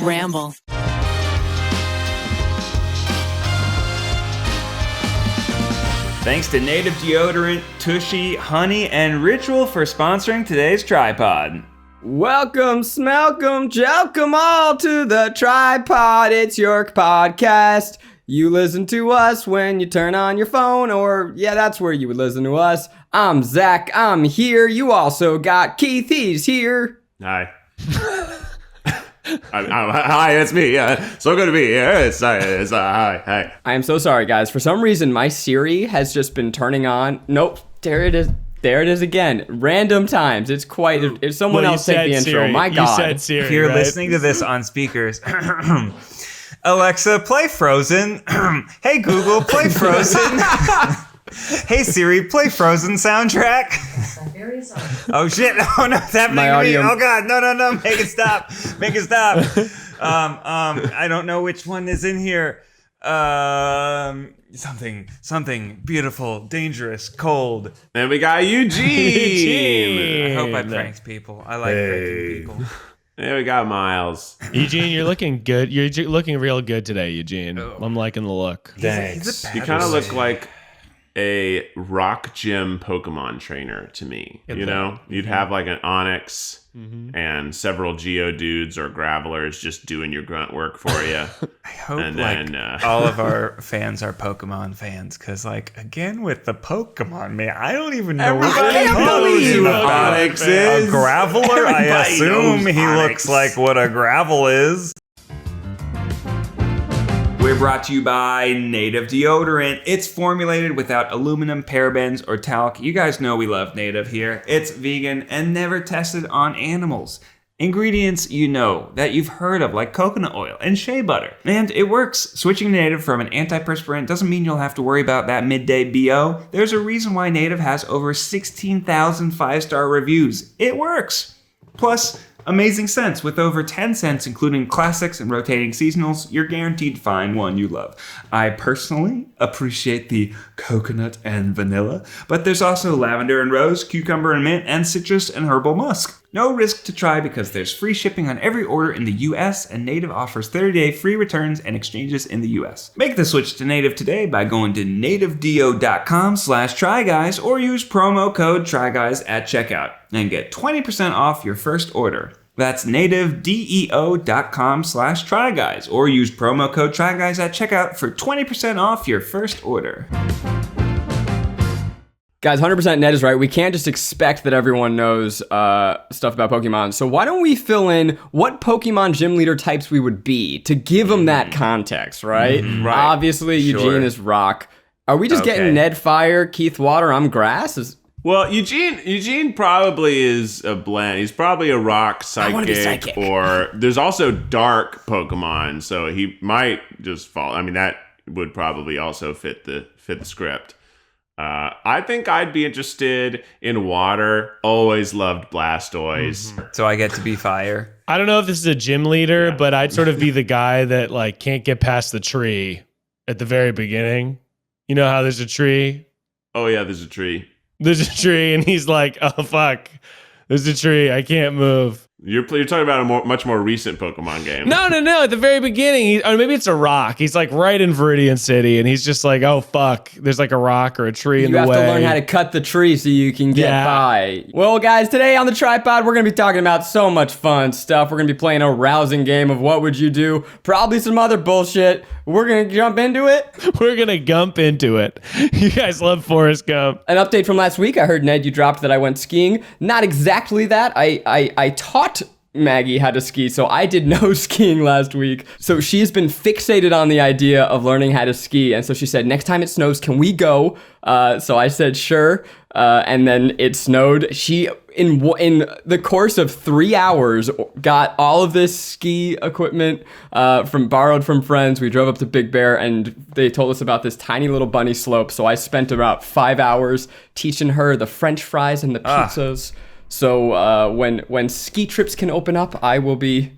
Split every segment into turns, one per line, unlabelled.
Ramble.
Thanks to Native Deodorant, Tushy, Honey, and Ritual for sponsoring today's TryPod.
Welcome, smelcome, jelcome all to the TryPod. It's your podcast. You listen to us when you turn on your phone, or yeah, that's where you would listen to us. I'm Zach, I'm here. You also got Keith, he's here.
Hi. Hi, it's me. So good to be here. Hi.
I am so sorry, guys. For some reason, my Siri has just been turning on. Nope, there it is. There it is again. Random times. It's quite. If someone else take the intro,
Siri.
my God.
You said Siri,
If you're
right?
listening to this on speakers, Alexa, play Frozen. Hey Google, play Frozen. Hey Siri, play Frozen soundtrack. Oh shit! Oh no, it's happening to me. Oh god, no! Make it stop! Make it stop! I don't know which one is in here. Something beautiful, dangerous, cold.
And we got Eugene.
I hope I pranked people. I like pranking people.
And we got Miles.
Eugene, you're looking good. You're looking real good today, Eugene. I'm liking the look.
Thanks.
You kind of look like a rock gym Pokemon trainer to me. You know, you'd have like an Onix and several Geodudes or Gravelers just doing your grunt work for you.
I hope
And
like
then,
all of our fans are Pokemon fans, because like again with the Pokemon, man, I don't even know what
Onix is.
A Graveler. I
Everybody
assume
knows
he
Onix.
looks like what a Gravel is.
We're brought to you by Native Deodorant. It's formulated without aluminum, parabens, or talc. You guys know we love Native here. It's vegan and never tested on animals. Ingredients you know that you've heard of, like coconut oil and shea butter. And it works. Switching to Native from an antiperspirant doesn't mean you'll have to worry about that midday BO. There's a reason why Native has over 16,000 5-star reviews. It works. Plus, amazing scents with over 10 scents, including classics and rotating seasonals. You're guaranteed to find one you love. I personally appreciate the coconut and vanilla, but there's also lavender and rose, cucumber and mint, and citrus and herbal musk. No risk to try because there's free shipping on every order in the US, and Native offers 30-day free returns and exchanges in the US. Make the switch to Native today by going to nativedeo.com/tryguys or use promo code tryguys at checkout and get 20% off your first order. That's nativedeo.com/tryguys or use promo code tryguys at checkout for 20% off your first order.
Guys, 100% Ned is right. We can't just expect that everyone knows stuff about Pokemon. So why don't we fill in what Pokemon gym leader types we would be to give them that context, right?
Right.
Obviously,
Sure.
Eugene is rock. Are we just getting Ned fire, Keith water, I'm grass?
Well, Eugene probably is a blend. He's probably a rock
wanna be
psychic,
psychic.
or there's also dark Pokemon, so he might just fall. I mean, that would probably also fit the script. I think I'd be interested in water. Always loved Blastoise.
So I get to be fire.
I don't know if this is a gym leader, but I'd sort of be the guy that like can't get past the tree at the very beginning. You know how there's a tree?
Oh yeah, there's a tree.
There's a tree, and he's like, "Oh fuck, there's a tree. I can't move."
You're talking about a much more recent Pokemon game.
No. At the very beginning, or maybe it's a rock. He's like right in Viridian City, and he's just like, "Oh fuck, there's like a rock or a tree in
You
the
have
way."
to learn how to cut the tree so you can get
Yeah.
by. Well, guys, today on the TryPod, we're going to be talking about so much fun stuff. We're going to be playing a rousing game of What Would You Do? Probably some other bullshit. We're going to jump into it.
We're gonna gump into it. You guys love Forrest Gump.
An update from last week. I heard, Ned, you dropped that I went skiing. Not exactly that. I taught Maggie how to ski, so I did no skiing last week. So she has been fixated on the idea of learning how to ski, and so she said, next time it snows, can we go? So I said, sure, and then it snowed. She, in the course of 3 hours, got all of this ski equipment borrowed from friends. We drove up to Big Bear, and they told us about this tiny little bunny slope, so I spent about 5 hours teaching her the French fries and the pizzas. So when ski trips can open up, I will be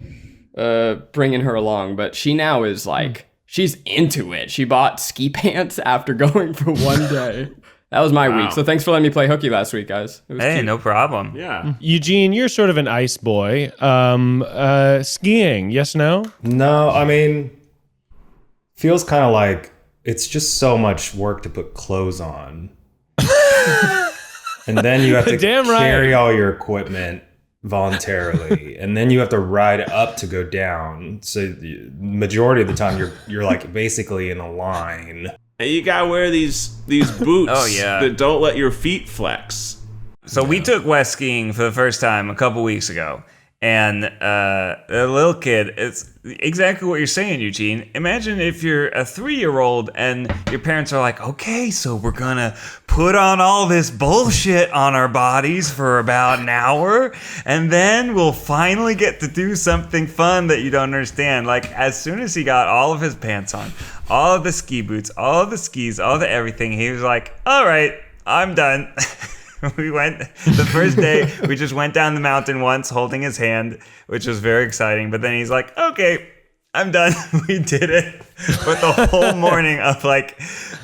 bringing her along. But she now is like, she's into it. She bought ski pants after going for one day. That was my
Wow.
week. So thanks for letting me play hooky last week, guys. It was
Hey,
cute.
no problem.
Yeah.
Eugene, you're sort of an ice boy. Skiing, yes, no?
No, I mean, feels kind of like it's just so much work to put clothes on. And then you have to
Damn right.
carry all your equipment voluntarily, and then you have to ride up to go down. So the majority of the time you're like basically in a line.
And you gotta wear these boots
Oh, yeah.
that don't let your feet flex.
So we took West skiing for the first time a couple weeks ago. And a little kid, it's exactly what you're saying, Eugene. Imagine if you're a 3-year-old and your parents are like, okay, so we're gonna put on all this bullshit on our bodies for about an hour, and then we'll finally get to do something fun that you don't understand. Like, as soon as he got all of his pants on, all of the ski boots, all of the skis, all the everything, he was like, all right, I'm done. We went the first day, we just went down the mountain once holding his hand, which was very exciting. But then he's like, okay, I'm done. We did it. But the whole morning of like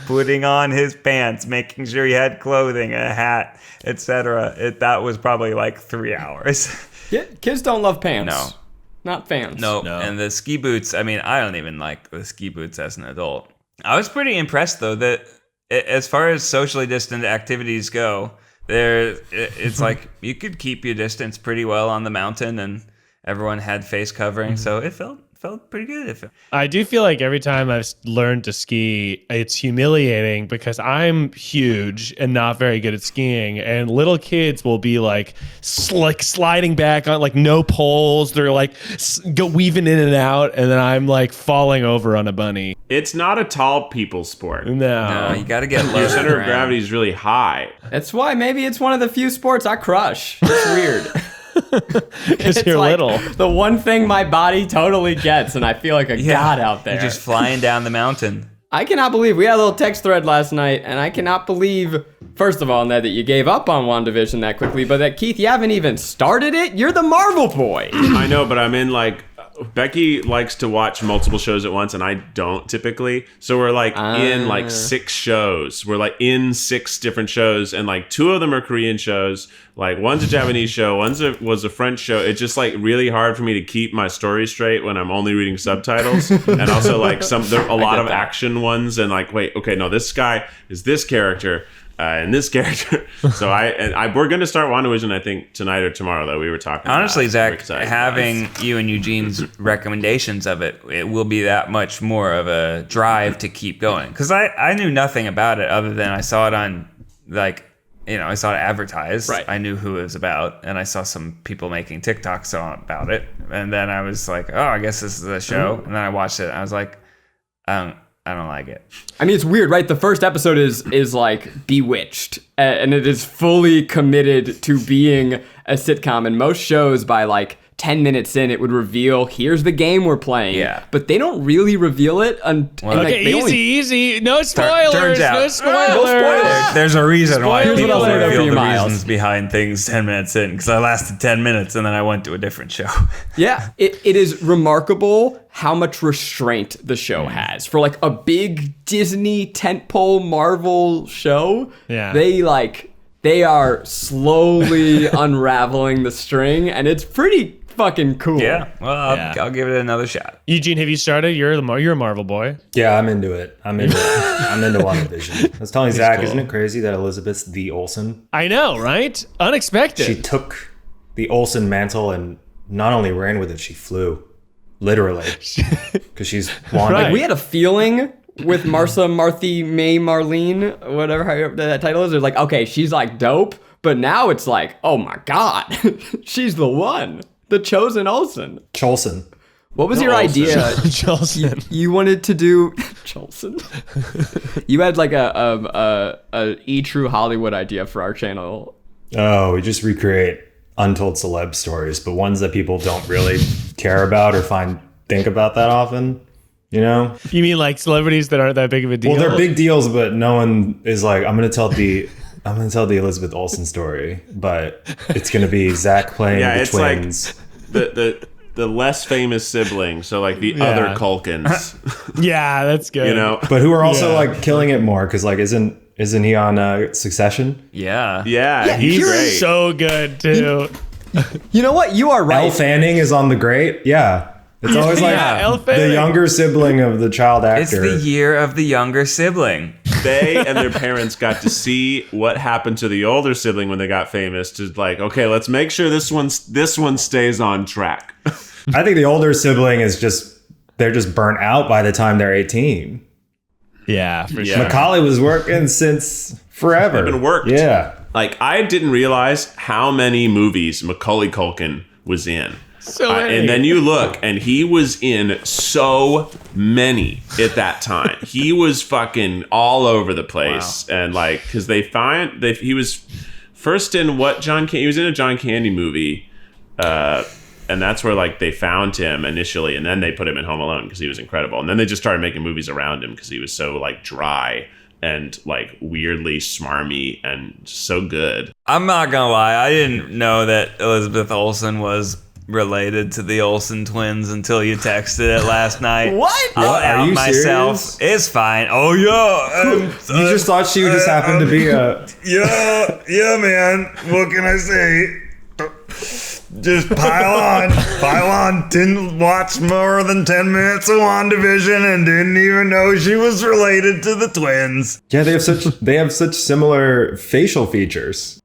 putting on his pants, making sure he had clothing, a hat, etc. That was probably like 3 hours.
Yeah, kids don't love pants.
No.
Not fans.
No. And the ski boots, I mean, I don't even like the ski boots as an adult. I was pretty impressed though that as far as socially distant activities go, it's like you could keep your distance pretty well on the mountain, and everyone had face covering, so it felt pretty good.
I do feel like every time I've learned to ski, it's humiliating because I'm huge and not very good at skiing, and little kids will be like sliding back on like no poles. They're like go weaving in and out, and then I'm like falling over on a bunny.
It's not a tall people sport.
No,
You got to get low.
Your center of gravity is really high.
That's why maybe it's one of the few sports I crush. It's weird.
because
It's
you're
like
little.
the one thing my body totally gets, and I feel like a god out there.
You're just flying down the mountain.
I cannot believe we had a little text thread last night, and I cannot believe, first of all, Ned, that you gave up on WandaVision that quickly, but that Keith, you haven't even started it. You're the Marvel boy.
I know, but I'm in like Becky likes to watch multiple shows at once, and I don't typically. So we're like in like 6 shows. We're like in 6 different shows, and like 2 of them are Korean shows. Like one's a Japanese show, was a French show. It's just like really hard for me to keep my story straight when I'm only reading subtitles. And also like there are a lot of action ones, and like wait, okay, no, this guy is this character. And this character. So we're going to start WandaVision, I think, tonight or tomorrow, though. We were talking
Honestly,
about it.
Zach, having you and Eugene's recommendations of it will be that much more of a drive to keep going. Because I knew nothing about it other than I saw it on, like, I saw it advertised.
Right.
I knew who it was about, and I saw some people making TikToks about it. And then I was like, oh, I guess this is a show. And then I watched it, and I was like, I don't like it.
I mean, it's weird, right? The first episode is like Bewitched, and it is fully committed to being a sitcom. And most shows, by like 10 minutes in, it would reveal, here's the game we're playing.
Yeah.
But they don't really reveal it.
Okay, easy. No spoilers.
Turns out-
No spoilers.
There's a reason why
Spoiler
people
alert.
reveal the
Miles.
reasons behind things 10 minutes in, because I lasted 10 minutes and then I went to a different show.
Yeah, it is remarkable how much restraint the show has. For like a big Disney tentpole Marvel show,
Yeah.
they are slowly unraveling the string, and it's pretty fucking cool.
Yeah, well,
Yeah.
I'll give it another shot.
Eugene, have you started? You're a Marvel boy.
Yeah, I'm into it. I'm into WandaVision. I was telling Zach, isn't it crazy that Elizabeth's the Olsen?
I know, right? Unexpected.
She took the Olsen mantle and not only ran with it, she flew. Literally. Because she's Wanda.
Right.
We had a feeling with Marthy May Marlene, whatever that title is. It's like, okay, she's like dope, but now it's like, oh my god, she's the one, the chosen Olsen.
Cholson.
What was your idea?
Chelsea.
You wanted to do Cholson. You had like a true Hollywood idea for our channel.
Oh, we just recreate untold celeb stories, but ones that people don't really care about or think about that often. You know?
You mean like celebrities that aren't that big of a deal?
Well, they're big deals, but no one is like, I'm gonna tell the Elizabeth Olsen story, but it's gonna be Zach playing the
it's like
twins.
the less famous sibling, so like the other Culkins.
Yeah, that's good.
You know,
But who are also
Yeah.
like killing it more because like isn't Isn't he on Succession?
Yeah.
Yeah, he's great.
So good too.
You know what? You are right.
Elle Fanning is on The Great. Yeah. It's always like
Elle
the
Fanning.
younger sibling of the child
It's
actor.
the year of the younger sibling.
They and their parents got to see what happened to the older sibling when they got famous. To like, okay, let's make sure this one stays on track.
I think the older sibling is they're just burnt out by the time they're 18.
Yeah, for
Yeah.
sure.
Macaulay was working since forever.
They've been worked.
Yeah.
Like, I didn't realize how many movies Macaulay Culkin was in.
So many.
And then you look, and he was in so many at that time. He was fucking all over the place, and like, because he was first in he was in a John Candy movie, and that's where like they found him initially, and then they put him in Home Alone because he was incredible, and then they just started making movies around him because he was so like dry and like weirdly smarmy and so good.
I'm not gonna lie, I didn't know that Elizabeth Olsen was related to the Olsen twins until you texted it last night.
What?
I'll
What? Are
out
you
myself.
serious?
It's fine. Oh yeah.
You just thought she just happened to be a.
Yeah, man. What can I say? Just pile on. Didn't watch more than 10 minutes of WandaVision and didn't even know she was related to the twins.
Yeah, they have such similar facial features.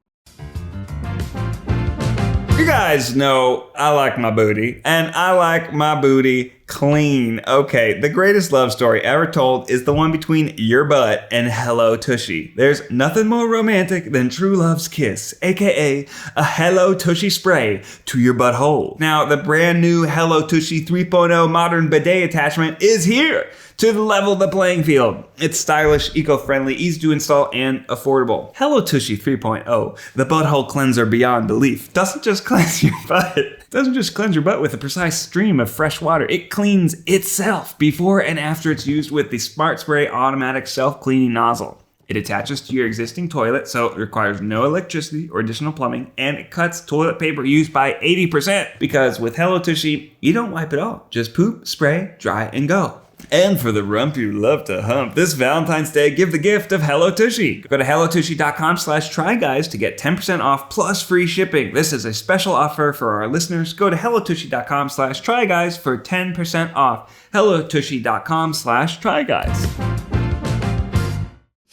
You guys know I like my booty, and I like my booty clean. Okay, the greatest love story ever told is the one between your butt and Hello Tushy. There's nothing more romantic than true love's kiss, aka a Hello Tushy spray to your butthole. Now, the brand new Hello Tushy 3.0 modern bidet attachment is here to level the playing field. It's stylish, eco-friendly, easy to install, and affordable. Hello Tushy 3.0, the butthole cleanser beyond belief, doesn't just cleanse your butt. It doesn't just cleanse your butt with a precise stream of fresh water. It cleans itself before and after it's used with the Smart Spray automatic self-cleaning nozzle. It attaches to your existing toilet, so it requires no electricity or additional plumbing, and it cuts toilet paper use by 80%. Because with Hello Tushy, you don't wipe it all. Just poop, spray, dry, and go. And for the rump you love to hump, this Valentine's Day, give the gift of Hello Tushy. Go to HelloTushy.com/tryguys to get 10% off plus free shipping. This is a special offer for our listeners. Go to HelloTushy.com/tryguys for 10% off. HelloTushy.com/tryguys.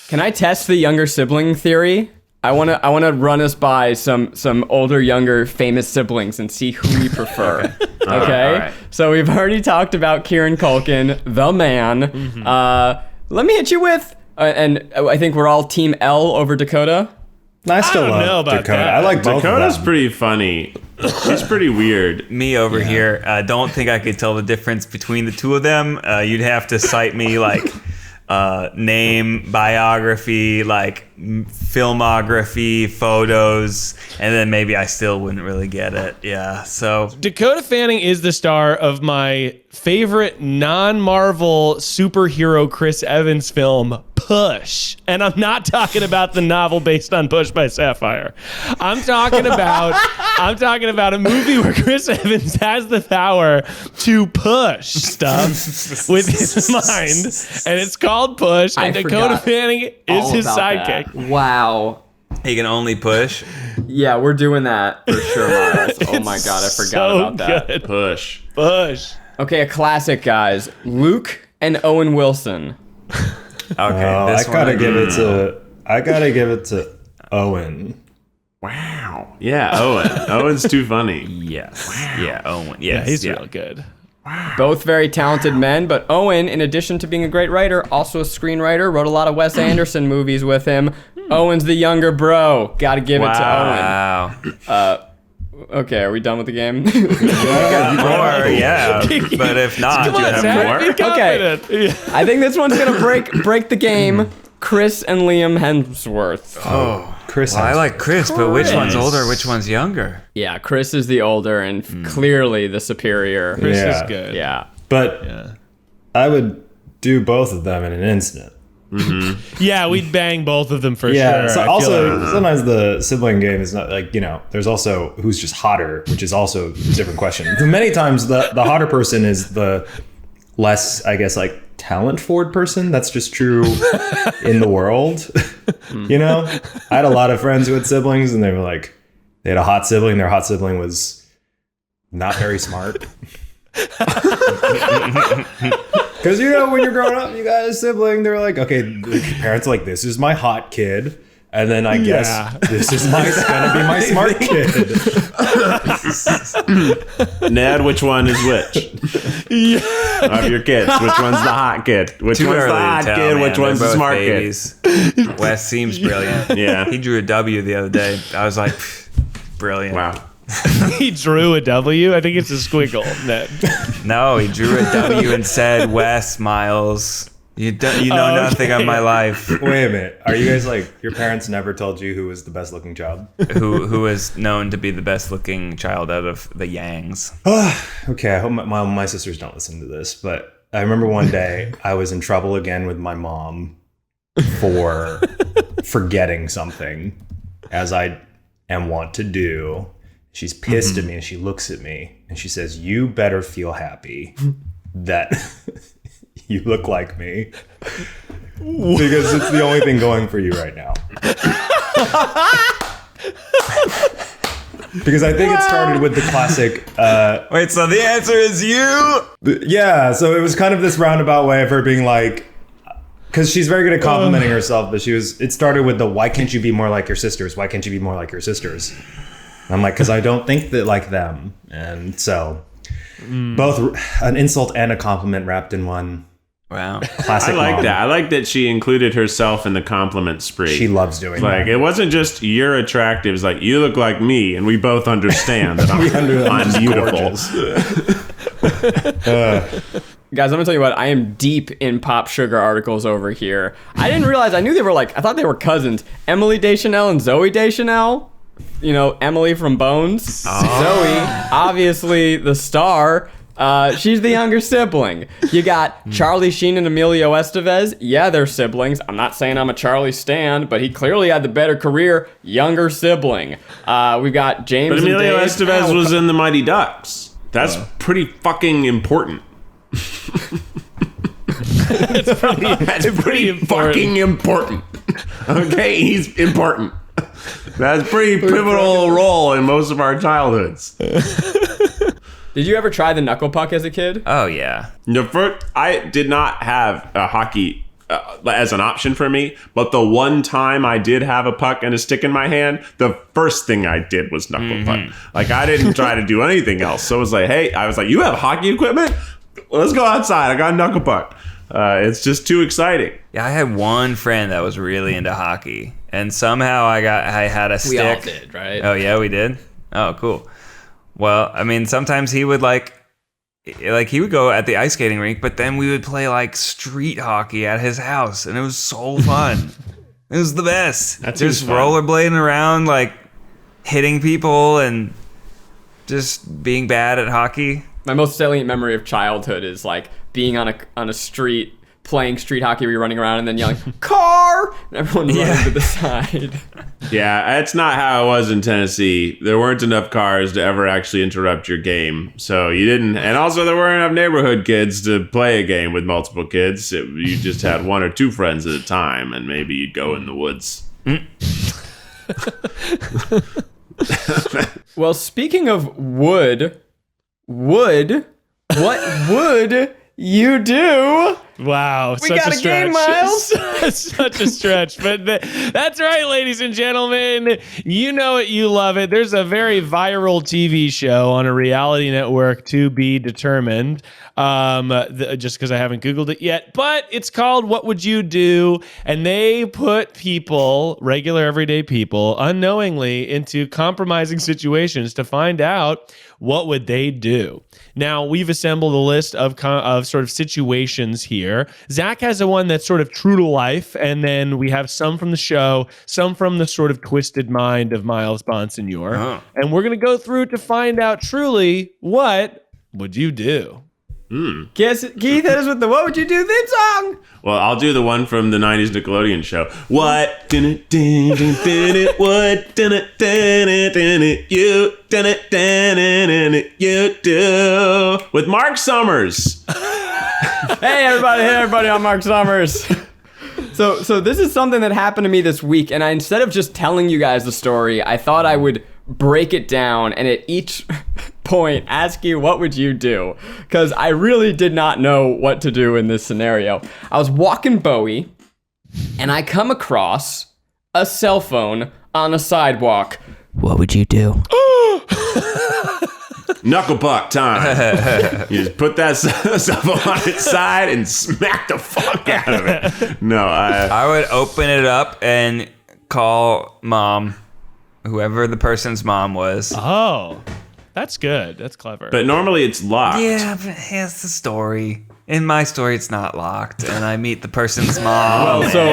Can I test the younger sibling theory? I wanna run us by some older, younger, famous siblings and see who we prefer. Okay.
All right.
So we've already talked about Kieran Culkin, the man. Let me hit you with, and I think we're all Team L over Dakota.
I still
don't know
love
about
Dakota.
that.
I like both
Dakota's
of them.
pretty funny. She's pretty weird.
Me over here, don't think I could tell the difference between the two of them. You'd have to cite me like name, biography, like filmography, photos, and then maybe I still wouldn't really get it. Yeah, so
Dakota Fanning is the star of my favorite non-Marvel superhero Chris Evans film, Push. And I'm not talking about the novel based on Push by Sapphire. I'm talking about a movie where Chris Evans has the power to push stuff with his mind, and it's called Push, and
I
Dakota
forgot
Fanning is
all
his
about
sidekick.
that. Wow.
he can only push.
Yeah, we're doing that for sure, Miles. Oh my god, I forgot
So
about that.
good.
Push.
Push.
Okay, a classic, guys. Luke and Owen Wilson.
Okay,
Oh,
this
I gotta
one,
give it to Owen.
Wow. Yeah, Owen. Owen's too funny.
Yes. Yeah, Owen.
Yeah,
Yes.
he's
yeah.
real good.
Both very talented men, but Owen, in addition to being a great writer, also a screenwriter, wrote a lot of Wes Anderson movies with him. Owen's the younger bro. Gotta give it to
Wow.
Owen. Okay, are we done with the game?
Or, yeah. But if not,
Come
you
on,
have
Zach,
more.
be confident. Yeah.
I think this one's gonna break the game. Chris and Liam Hemsworth.
Chris.
Well, I like Chris, but which one's
Chris.
older, which one's younger?
Yeah, Chris is the older and clearly the superior.
Chris
Yeah.
is good.
Yeah.
But
Yeah.
I would do both of them in an instant.
Yeah, we'd bang both of them for
Yeah.
sure.
So
I feel
also,
like-
sometimes the sibling game is not like, there's also who's just hotter, which is also a different question. So many times the hotter person is the less, I guess, like talent forward person. That's just true in the world. You know, I had a lot of friends who had siblings, and they were like, they had a hot sibling. Their hot sibling was not very smart. Because, you know, when you're growing up, you got a sibling, they're like, okay, the parents are like, this is my hot kid. And then I guess this is gonna be my smart kid.
Ned, which one is which? Of your kids, which one's the hot kid? Which
Too
one's
early
the hot
to tell,
kid?
man.
Which one's
They're
the
both
smart
babies. Wes seems brilliant.
Yeah.
He drew a W the other day. I was like, brilliant.
Wow.
He drew a W. I think it's a squiggle. Ned.
No, he drew a W and said, Wes, Miles, you know nothing of my life.
Wait a minute. Are you guys like, your parents never told you who was the best looking child?
Who is known to be the best looking child out of the Yangs.
Okay, I hope my sisters don't listen to this, but I remember one day I was in trouble again with my mom for forgetting something, as I am wont to do. She's pissed at me and she looks at me and she says, you better feel happy that you look like me, because it's the only thing going for you right now. Because I think it started with the classic
Wait, so the answer is you?
yeah, so it was kind of this roundabout way of her being like, because she's very good at complimenting herself, but it started with the, why can't you be more like your sisters? Why can't you be more like your sisters? And I'm like, because I don't think that like them. And so both an insult and a compliment wrapped in one.
Wow.
Classic
I like
mom.
that. I like that she included herself in the compliment spree.
She loves doing
Like,
that.
it wasn't just you're attractive. It's like, you look like me, and we both understand that I'm beautiful.
Guys, I'm gonna tell you what, I am deep in Pop Sugar articles over here. I didn't realize, I knew they were like, I thought they were cousins. Emily Deschanel and Zoe Deschanel. You know, Emily from Bones. Zoe, obviously the star. She's the younger sibling. You got Charlie Sheen and Emilio Estevez. Yeah, they're siblings. I'm not saying I'm a Charlie stan, but he clearly had the better career. Younger sibling. We've got James
But
and
Emilio
Dave.
Estevez was in the Mighty Ducks. That's pretty fucking important. That's pretty fucking important. Okay, he's important. That's a pretty pivotal role in most of our childhoods.
Did you ever try the knuckle puck as a kid?
Oh, yeah.
I did not have a hockey as an option for me, but the one time I did have a puck and a stick in my hand, the first thing I did was knuckle puck. Like, I didn't try to do anything else. So it was like, hey, you have hockey equipment? Let's go outside. I got a knuckle puck. It's just too exciting.
Yeah, I had one friend that was really into hockey, and somehow I had a stick.
We all did, right?
Oh, yeah, we did? Oh, cool. Well, I mean, sometimes he would he would go at the ice skating rink, but then we would play like street hockey at his house, and it was so fun. It was the best.
That's
just
fun.
rollerblading around, like hitting people and just being bad at hockey.
My most salient memory of childhood is like being on a street playing street hockey where you're running around and then yelling, car! And everyone running to the side.
Yeah, that's not how it was in Tennessee. There weren't enough cars to ever actually interrupt your game. So you didn't, and also there weren't enough neighborhood kids to play a game with multiple kids. You just had one or two friends at a time, and maybe you'd go in the woods.
Well, speaking of wood, what would you do?
Wow,
We
such
got
a
a
stretch.
game, Miles.
Such a stretch, but that's right, ladies and gentlemen. You know it, you love it. There's a very viral TV show on a reality network to be determined. Just because I haven't Googled it yet, but it's called What Would You Do? And they put people, regular everyday people, unknowingly into compromising situations to find out what would they do. Now, we've assembled a list of sort of situations here. Zach has the one that's sort of true to life, and then we have some from the show, some from the sort of twisted mind of Miles Bonsignore.
Oh.
And we're going to go through to find out truly what would you do?
Guess Keith, hit us with the what would you do theme song?
Well, I'll do the one from the 90s Nickelodeon show. What did it, did it, what did it, you did it, you do? With Mark Summers.
Hey everybody, I'm Mark Summers. So this is something that happened to me this week, and instead of just telling you guys the story, I thought I would break it down and at each point ask you what would you do, because I really did not know what to do in this scenario. I was walking Bowie, and I come across a cell phone on a sidewalk. What would you do?
Knuckle puck time. You just put that cell phone on its side and smack the fuck out of it. No,
I would open it up and call mom, whoever the person's mom was.
Oh, that's good. That's clever.
but normally it's locked.
Yeah, but here's the story. In my story, it's not locked, and I meet the person's mom.
So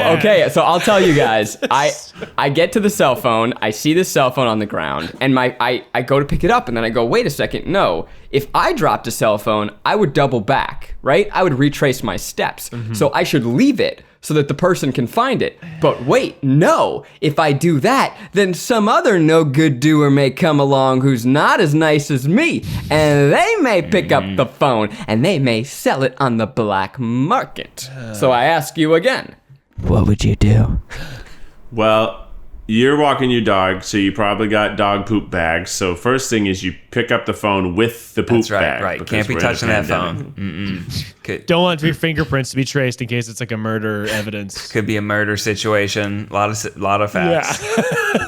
I'll tell you guys. I get to the cell phone. I see the cell phone on the ground, and I go to pick it up, and then I go, wait a second, no. If I dropped a cell phone, I would double back, right? I would retrace my steps. So I should leave it so that the person can find it. But wait, no. If I do that, then some other no good doer may come along who's not as nice as me, and they may pick up the phone, and they may sell it on the black market. So I ask you again, what would you do?
Well, you're walking your dog, so you probably got dog poop bags. So first thing is you pick up the phone with the poop
That's right,
bag.
right.
because
Can't be
we're in a
touching that
pandemic.
phone. Mm-mm.
Don't want your fingerprints to be traced in case it's like a murder evidence.
Could be a murder situation. A lot of facts.
Yeah.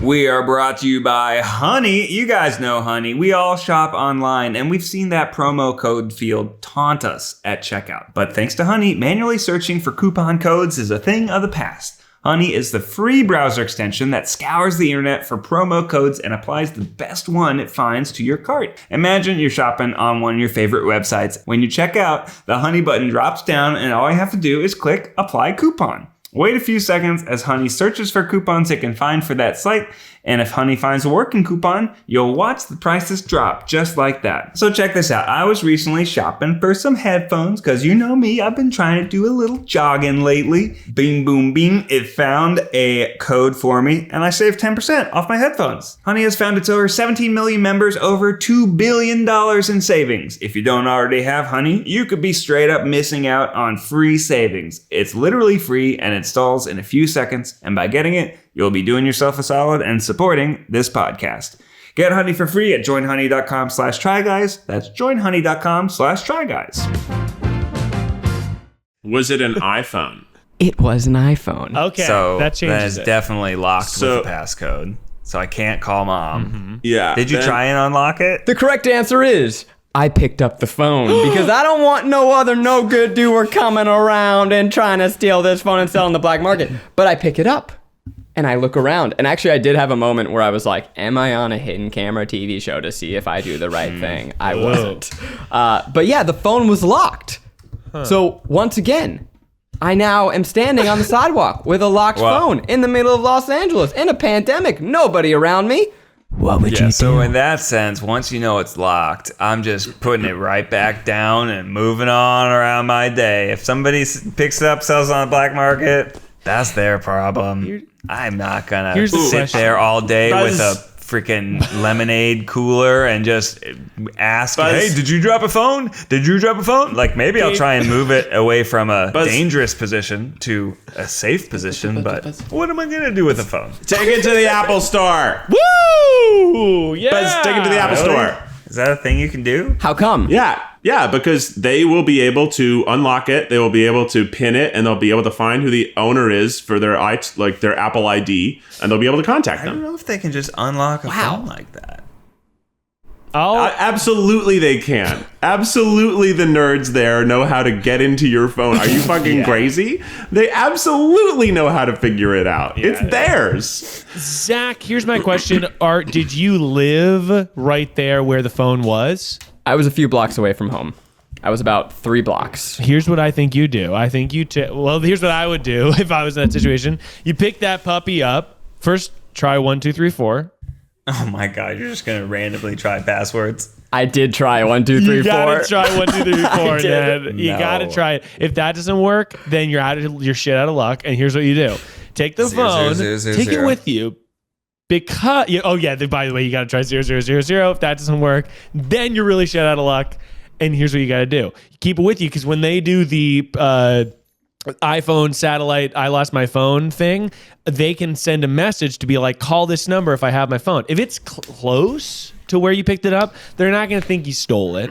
We are brought to you by Honey. You guys know Honey. We all shop online, and we've seen that promo code field taunt us at checkout. But thanks to Honey, manually searching for coupon codes is a thing of the past. Honey is the free browser extension that scours the internet for promo codes and applies the best one it finds to your cart. Imagine you're shopping on one of your favorite websites. When you check out, the Honey button drops down, and all you have to do is click Apply Coupon. Wait a few seconds as Honey searches for coupons it can find for that site, and if Honey finds a working coupon, you'll watch the prices drop just like that. So check this out. I was recently shopping for some headphones, because you know me, I've been trying to do a little jogging lately. Bing, boom, bing, it found a code for me, and I saved 10% off my headphones. Honey has found its over 17 million members over $2 billion in savings. If you don't already have Honey, you could be straight up missing out on free savings. It's literally free and installs in a few seconds, and by getting it, you'll be doing yourself a solid and supporting this podcast. Get Honey for free at joinhoney.com/tryguys. That's joinhoney.com/tryguys.
Was it an iPhone?
It was an iPhone.
Okay,
So
that changes
is
it.
definitely locked
So-
with a passcode. So I can't call mom.
Yeah.
Did you
then-
try and unlock it?
The correct answer is I picked up the phone because I don't want no other no good doer coming around and trying to steal this phone and sell on the black market. But I pick it up and I look around. And actually I did have a moment where I was like, am I on a hidden camera TV show to see if I do the right thing? I wasn't. But yeah, the phone was locked. So once again, I now am standing on the sidewalk with a locked phone in the middle of Los Angeles in a pandemic. Nobody around me. What would you do?
So in that sense, once you know it's locked, I'm just putting it right back down and moving on around my day. If somebody picks it up, sells it on the black market, that's their problem. I'm not gonna
Here's the
sit
question.
there all day
That
with
is-
a freaking lemonade cooler and just ask,
Buzz.
hey, did you drop a phone? Did you drop a phone? Like, maybe I'll try and move it away from a
Buzz.
dangerous position to a safe position, but what am I gonna do with a phone?
Take it to the Apple Store.
Woo! Yeah.
Buzz, take it to the Apple Store.
Is that a thing you can do?
How come?
Yeah, because they will be able to unlock it. They will be able to pin it, and they'll be able to find who the owner is for their their Apple ID, and they'll be able to contact
I don't
them.
know if they can just unlock a phone like that.
Absolutely, they can. Absolutely, the nerds there know how to get into your phone. Are you fucking crazy? They absolutely know how to figure it out. It's theirs.
Zach, here's my question. Art, did you live right there where the phone was?
I was a few blocks away from home. I was about 3 blocks.
Here's what I think you do. I think well, here's what I would do if I was in that situation. You pick that puppy up. First, try 1, 2, 3, 4.
Oh my god, you're just gonna randomly try passwords.
I did try 1, 2, 3, 4.
You gotta try 1, 2, 3, 4,
did.
man. You
No.
gotta try it. If that doesn't work, then you're shit out of luck. And here's what you do: take the
Zero,
phone,
zero, zero,
take it
zero.
with you, Because by the way, you got to try 0000. If that doesn't work, then you're really shit out of luck. And here's what you got to do: keep it with you, because when they do the iPhone satellite I lost my phone thing, they can send a message to be like, call this number if I have my phone. If it's close to where you picked it up, they're not going to think you stole it.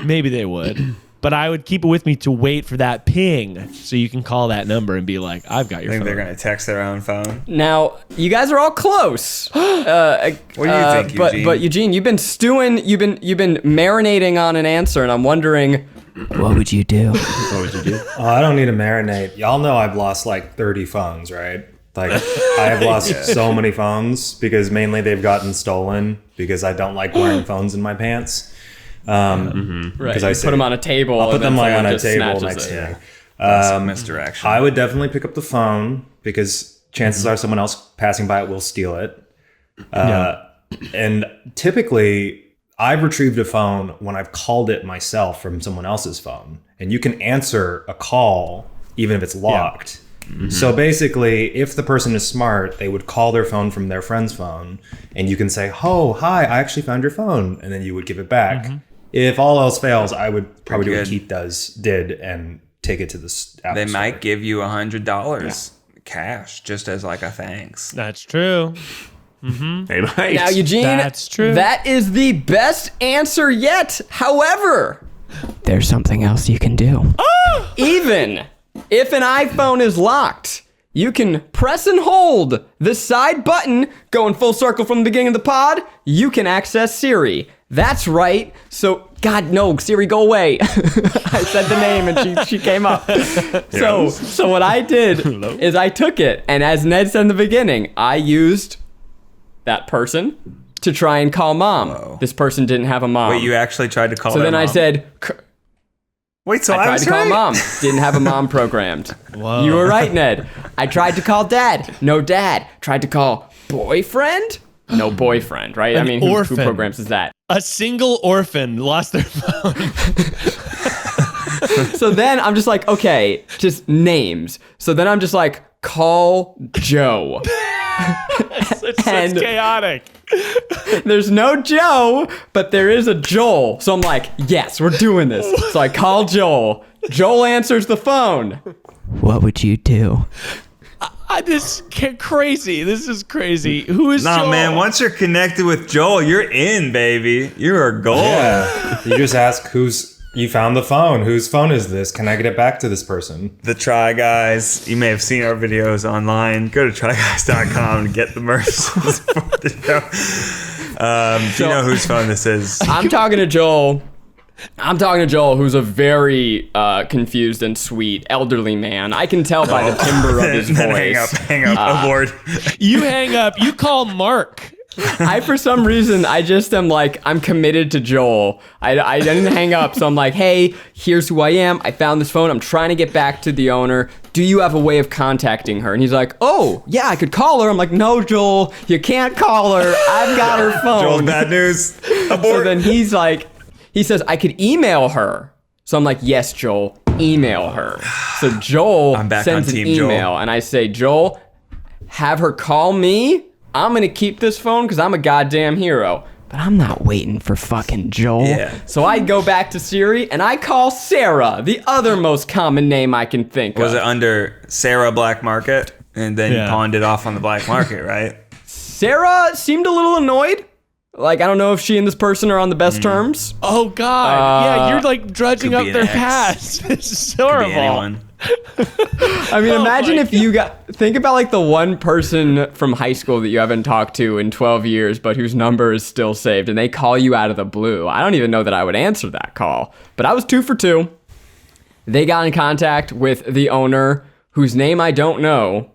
Maybe they would. But I would keep it with me to wait for that ping so you can call that number and be like, I've got your
I think
phone.
they're going to text their own phone.
Now, you guys are all close.
What do you think, Eugene?
But Eugene, you've been stewing, you've been marinating on an answer, and I'm wondering, what would you do?
What would you do?
Oh, I don't need to marinate. Y'all know I've lost like 30 phones, right? Like I have lost so many phones because mainly they've gotten stolen because I don't like wearing phones in my pants.
Right,
because
you put them on a table.
I'll put
and
them
then
like on
someone
a
just
table
snatches
next
it.
to me.
Misdirection.
I would definitely pick up the phone because chances are someone else passing by it will steal it. And typically, I've retrieved a phone when I've called it myself from someone else's phone. And you can answer a call even if it's locked. So basically, if the person is smart, they would call their phone from their friend's phone. And you can say, oh, hi, I actually found your phone. And then you would give it back. If all else fails, I would probably do what Keith did and take it to the Apple
They
store.
might give you $100 cash just as like a thanks.
That's true.
They might.
Now, Eugene,
That's true.
that is the best answer yet. However, there's something else you can do. Even if an iPhone is locked, you can press and hold the side button, going full circle from the beginning of the pod, you can access Siri. That's right. So, God, no, Siri, go away. I said the name and she came up. So what I did is I took it, and as Ned said in the beginning, I used that person to try and call mom.
Whoa.
This person didn't have a mom.
Wait, you actually tried to call
so
their
then I
mom?
said,
Wait, so
I tried
was
to call
right?
mom. Didn't have a mom programmed.
Whoa.
You were right, Ned. I tried to call dad. No dad. Tried to call boyfriend. No boyfriend, right?
An
who
orphan.
programs is that?
A single orphan lost their phone.
So then I'm just like, okay, just names. So then I'm just like, call Joe.
It's
And-
such chaotic.
There's no Joe, but there is a Joel. So I'm like, yes, we're doing this. So I call Joel. Joel answers the phone. What would you do?
This crazy. This is crazy. Who is
Nah,
Joel?
man, once you're connected with Joel, you're in, baby. You're gold.
Yeah. You just ask you found the phone. Whose phone is this? Can I get it back to this person?
The Try Guys. You may have seen our videos online. Go to tryguys.com to get the merch for the show. Do you know whose phone this is?
I'm talking to Joel. Who's a very confused and sweet elderly man. I can tell by the timbre of his
Then
voice.
hang up, aboard.
You hang up. You call Mark.
For some reason, I just am like, I'm committed to Joel. I didn't hang up, so I'm like, hey, here's who I am. I found this phone. I'm trying to get back to the owner. Do you have a way of contacting her? And he's like, oh, yeah, I could call her. I'm like, no, Joel, you can't call her. I've got her phone.
Joel's bad news. Abort.
So then he's like, he says, I could email her. So I'm like, yes, Joel, email her. So Joel
I'm back
sends
on
an
Team Joel.
email, and I say, Joel, have her call me. I'm going to keep this phone because I'm a goddamn hero. But I'm not waiting for fucking Joel.
Yeah.
So I go back to Siri, and I call Sarah, the other most common name I can think
Was
of.
it under Sarah Black Market? And then you
Yeah.
pawned it off on the black market, right?
Sarah seemed a little annoyed. Like, I don't know if she and this person are on the best terms.
Oh God. Yeah, you're like drudging
could
up
be an
their
ex.
past. This is
Could
horrible.
be anyone.
I mean, imagine
my
if you think about like the one person from high school that you haven't talked to in 12 years, but whose number is still saved, and they call you out of the blue. I don't even know that I would answer that call, but I was 2 for 2. They got in contact with the owner, whose name I don't know.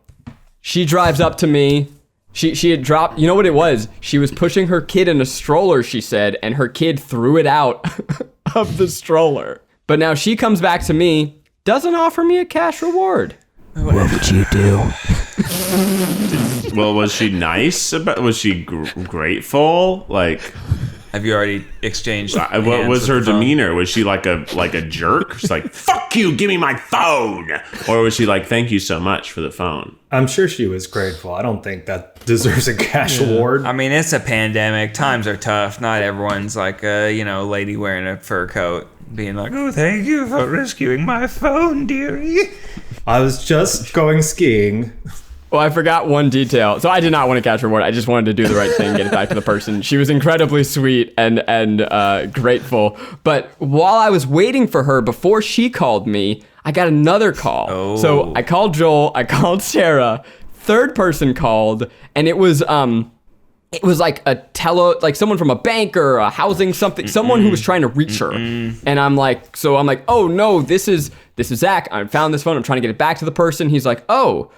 She drives up to me. She had dropped, you know what it was? She was pushing her kid in a stroller, she said, and her kid threw it out of the stroller. But now she comes back to me, doesn't offer me a cash reward. What would you do?
Well, was she nice about? Was she grateful? Like,
Have you already exchanged?
What
hands
was
with
her
the phone?
demeanor? Was she like a jerk? She's like, "Fuck you, give me my phone," or was she like, "Thank you so much for the phone"?
I'm sure she was grateful. I don't think that deserves a cash award.
I mean, it's a pandemic. Times are tough. Not everyone's like a lady wearing a fur coat, being like, "Oh, thank you for rescuing my phone, dearie."
I was just going skiing.
Well, I forgot one detail. So I did not want to cash reward. I just wanted to do the right thing, get it back to the person. She was incredibly sweet and grateful. But while I was waiting for her, before she called me, I got another call.
Oh.
So I called Joel, I called Sarah, third person called, and it was like like someone from a bank or a housing something, someone who was trying to reach her. And I'm like, oh no, this is Zach. I found this phone. I'm trying to get it back to the person. He's like, oh,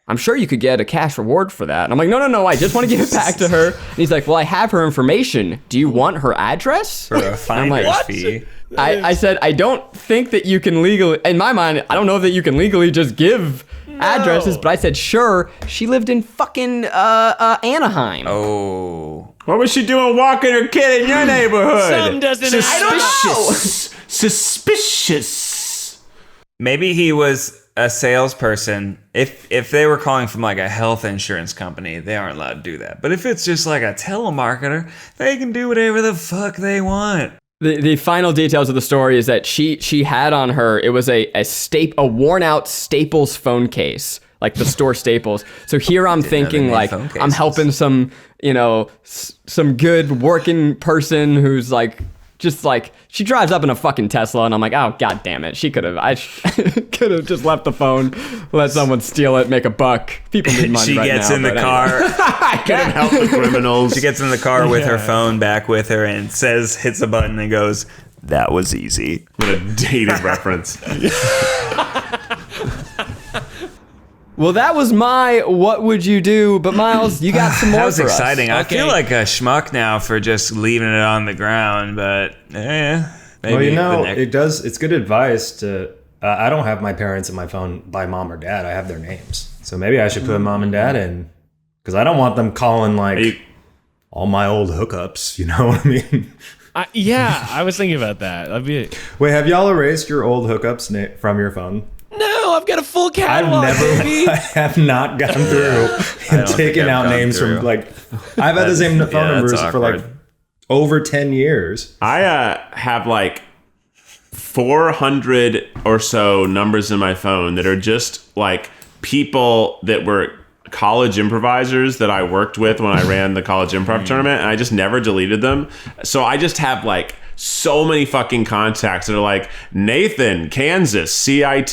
I'm sure you could get a cash reward for that. And I'm like, no, I just want to give it back to her. And he's like, well, I have her information. Do you want her address?
For a finder's
like,
fee.
I said, I don't think that you can legally, in my mind, I don't know that you can legally just give addresses, but I said, sure. She lived in fucking Anaheim.
Oh.
What was she doing walking her kid in your neighborhood?
Some doesn't.
I don't know.
Suspicious.
Maybe he was a salesperson. If they were calling from like a health insurance company, they aren't allowed to do that. But if it's just like a telemarketer, they can do whatever the fuck they want.
The final details of the story is that she had on her, it was a worn out Staples phone case, like the store Staples. So here I'm thinking
make
like
phone cases.
I'm helping some some good working person who's like just like she drives up in a fucking Tesla, and I'm like, oh god damn it, I could have just left the phone, let someone steal it, make a buck. People need money
She
right
gets
now,
in the
but anyway.
car.
I couldn't help the criminals.
She gets in the car with her phone back with her and hits a button and goes, "That was easy."
What a dated reference.
Well, that was my what would you do? But Miles, you got some more
That was
for us.
exciting. I
Okay.
feel like a schmuck now for just leaving it on the ground, but maybe
Well,
the next.
it does. It's good advice to. I don't have my parents in my phone by mom or dad. I have their names, so maybe I should put mom and dad in because I don't want them calling like all my old hookups. You know what I mean?
Yeah, I was thinking about that.
Wait, have y'all erased your old hookups from your phone?
No, I've got a full
I've
catalog, baby.
I have not gone through and
think
taken
I've
out
gone
names
through.
from like. I've had the same phone
that's
numbers for like
awkward.
over 10 years.
I have like 400 or so numbers in my phone that are just like people that were college improvisers that I worked with when I ran the college improv tournament, and I just never deleted them. So I just have like so many fucking contacts that are like Nathan, Kansas, CIT,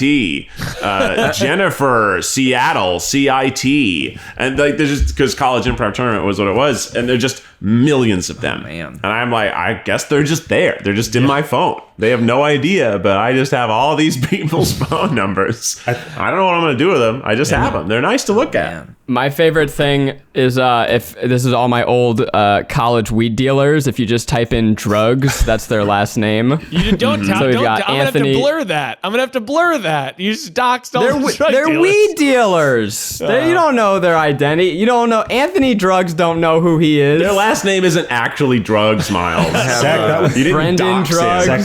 Jennifer, Seattle, CIT, and like there's just because college improv tournament was what it was, and they're just millions of them.
Man.
And I'm like, I guess they're just there. They're just in my phone. They have no idea, but I just have all these people's phone numbers. I don't know what I'm going to do with them. I just have them. They're nice to look at.
Man.
My favorite thing is if this is all my old college weed dealers. If you just type in drugs, that's their last name.
You don't tell.
So we've
I'm
got
gonna have to
Anthony-
blur that. I'm gonna have to blur that. You just doxed all the drug
They're
dealers.
weed dealers. You don't know their identity. You don't know. Anthony Drugs don't know who he is.
Their last name isn't actually Drugs, Miles.
Zach, that was,
You didn't
Brendan
dox him.
Drugs.
Zach,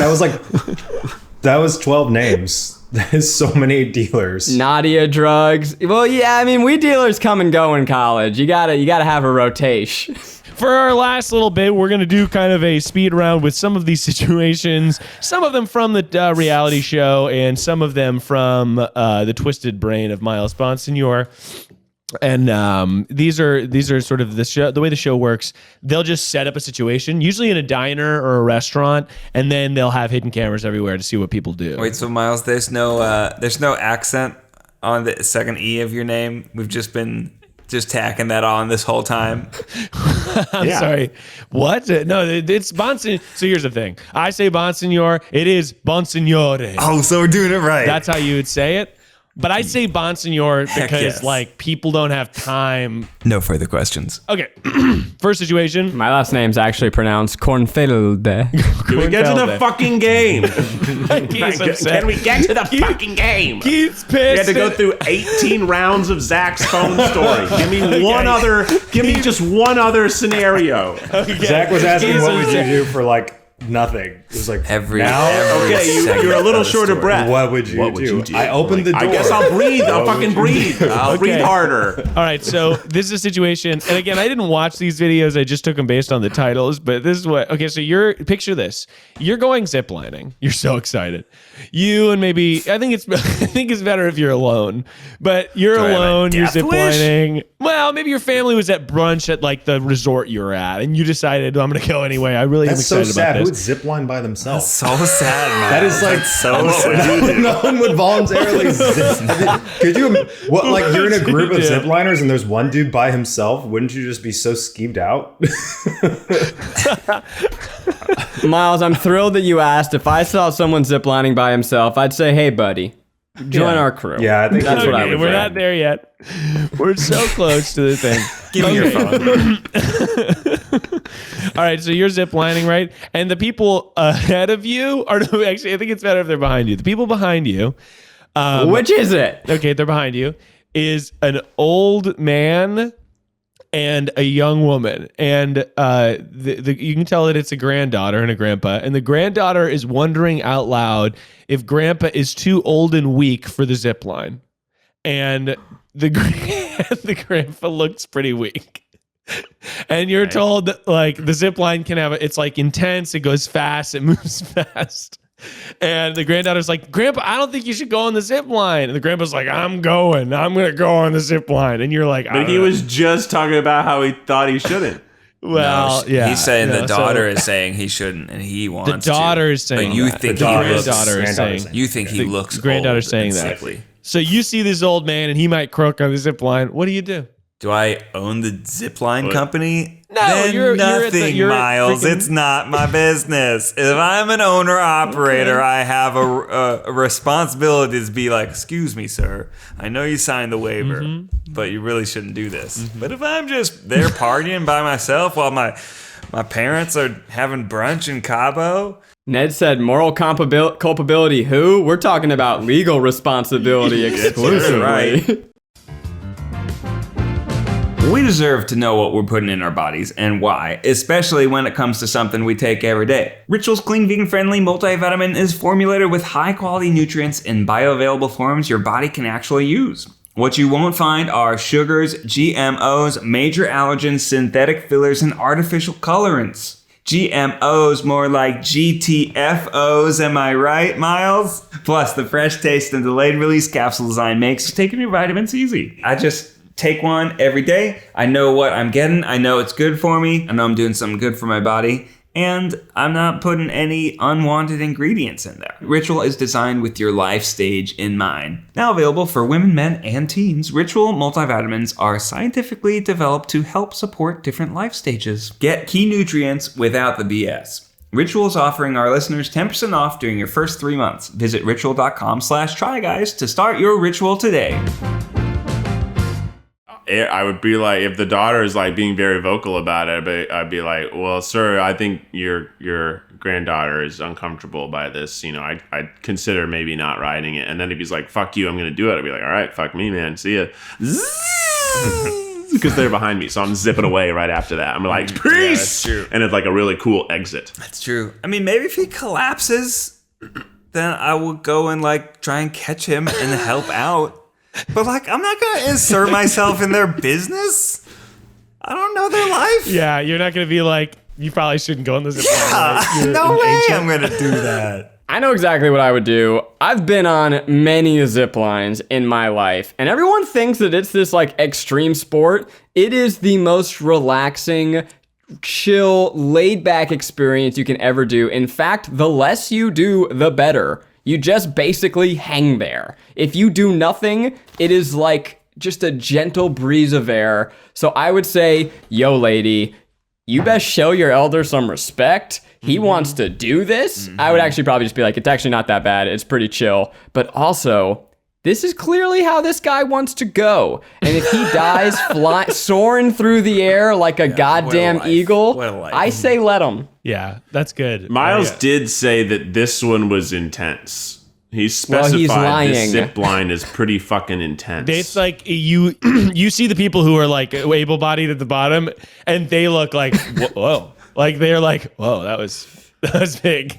that was 12 names. That is so many dealers.
Nadia Drugs. Well, yeah, I mean, weed dealers come and go in college. You gotta have a rotation.
For our last little bit, we're going to do kind of a speed round with some of these situations, some of them from the reality show and some of them from the twisted brain of Miles Bonsignore. And these are sort of the way the show works. They'll just set up a situation, usually in a diner or a restaurant, and then they'll have hidden cameras everywhere to see what people do.
Wait, so Miles, there's no accent on the second E of your name. We've just been tacking that on this whole time.
I'm sorry. What? No, it's Bonsignore. So here's the thing. I say Bonsignore. It is Bonsignore.
Oh, so we're doing it right.
That's how you would say it. But I say Bonsignore because
yes.
like people don't have time.
No further questions.
Okay, first situation.
My last name's actually pronounced Cornfield.
Can we get to the fucking game?
Keith's upset.
Can we get to the fucking game?
Keith's
We had
pissed.
to go through 18 rounds of Zach's phone story. Give me just one other scenario.
Zach was asking,
He's
what would you
upset.
do for like nothing? It was like
Every
Okay, you're a little short of breath.
What would you do? I opened the door.
I guess I'll breathe. I'll fucking breathe. I'll breathe harder.
All right, so this is a situation, and again, I didn't watch these videos. I just took them based on the titles. But this is what. Okay, so picture this: you're going ziplining. You're so excited. You and maybe I think it's better if you're alone. But you're alone. You're ziplining. Well, maybe your family was at brunch at like the resort you were at, and you decided I'm going to go anyway. I really am
That's so
excited
sad.
about
Who
this.
would zip line by themselves?
So sad, man.
That is like
so sad.
no one would voluntarily zip. Could you? What? Like you're in a group of
Yeah.
zipliners and there's one dude by himself. Wouldn't you just be so skeeved out?
Miles, I'm thrilled that you asked. If I saw someone ziplining by himself, I'd say, hey, buddy, join our crew.
Yeah, I think
That's what I
Okay,
would
we're
say.
not there yet. We're so close to the thing.
Give me your phone.
All right, so you're ziplining, right? And the people ahead of you are actually, I think it's better if they're behind you. The people behind you,
Which is it?
okay, they're behind you, is an old man and a young woman. And you can tell that it's a granddaughter and a grandpa. And the granddaughter is wondering out loud if grandpa is too old and weak for the zip line. And the grandpa looks pretty weak. And you're told that like the zip line can have it's like intense, it goes fast, it moves fast. And the granddaughter's like, Grandpa, I don't think you should go on the zip line. And the grandpa's like, I'm going to go on the zip line. And you're like,
But he was just talking about how he thought he shouldn't.
well, yeah.
He's saying
no,
the daughter is saying he shouldn't, and he wants
the daughter
to.
is saying
But you
that.
think
the
he looks.
granddaughter is saying.
You think he looks.
granddaughter's
old
saying
and
that.
sickly.
So you see this old man and he might croak on the zip line. What do you do?
Do I own the Zipline company?
No,
then
you're at
nothing,
you're at
Miles.
freaking-
It's not my business. If I'm an owner operator, I have a responsibility to be like, "Excuse me, sir. I know you signed the waiver, but you really shouldn't do this." But if I'm just there partying by myself while my parents are having brunch in Cabo,
Ned said moral culpability. Who? We're talking about legal responsibility exclusively.
right. We deserve to know what we're putting in our bodies and why, especially when it comes to something we take every day. Ritual's clean, vegan-friendly multivitamin is formulated with high-quality nutrients in bioavailable forms your body can actually use. What you won't find are sugars, GMOs, major allergens, synthetic fillers, and artificial colorants. GMOs, more like GTFOs, am I right, Miles? Plus, the fresh taste and delayed release capsule design makes taking your vitamins easy. I just take one every day. I know what I'm getting. I know it's good for me. I know I'm doing something good for my body. And I'm not putting any unwanted ingredients in there. Ritual is designed with your life stage in mind. Now available for women, men, and teens, Ritual multivitamins are scientifically developed to help support different life stages. Get key nutrients without the BS. Ritual is offering our listeners 10% off during your first 3 months. Visit ritual.com/tryguys to start your ritual today.
I would be like, if the daughter is like being very vocal about it, I'd be like, well, sir, I think your granddaughter is uncomfortable by this. You know, I'd consider maybe not riding it. And then if he's like, fuck you, I'm going to do it, I'd be like, all right, fuck me, man. See ya. Because they're behind me. So I'm zipping away right after that. I'm like, peace.
Yeah, that's true.
And it's like a really cool exit.
That's true. I mean, maybe if he collapses, then I will go and like try and catch him and help out. But like, I'm not gonna insert myself in their business. I don't know their life.
Yeah, you're not going to be like, you probably shouldn't go on the zip line.
Yeah,
right? You're
no
an
way
ancient-
I'm gonna do that.
I know exactly what I would do. I've been on many zip lines in my life, and everyone thinks that it's this like extreme sport. It is the most relaxing, chill, laid back experience you can ever do. In fact, the less you do, the better. You just basically hang there. If you do nothing, it is like just a gentle breeze of air. So I would say, yo, lady, you best show your elder some respect. He wants to do this. I would actually probably just be like, it's actually not that bad. It's pretty chill. But also, This is clearly how this guy wants to go. And if he dies soaring through the air like a goddamn
what a life.
eagle,
What a life.
I say let him.
Yeah, that's good.
Miles
Yeah.
did say that this one was intense. He
Well, he's
specified
lying.
this zip line is pretty fucking intense.
It's like you see the people who are like able-bodied at the bottom, and they look like whoa, like they're like whoa, that was big.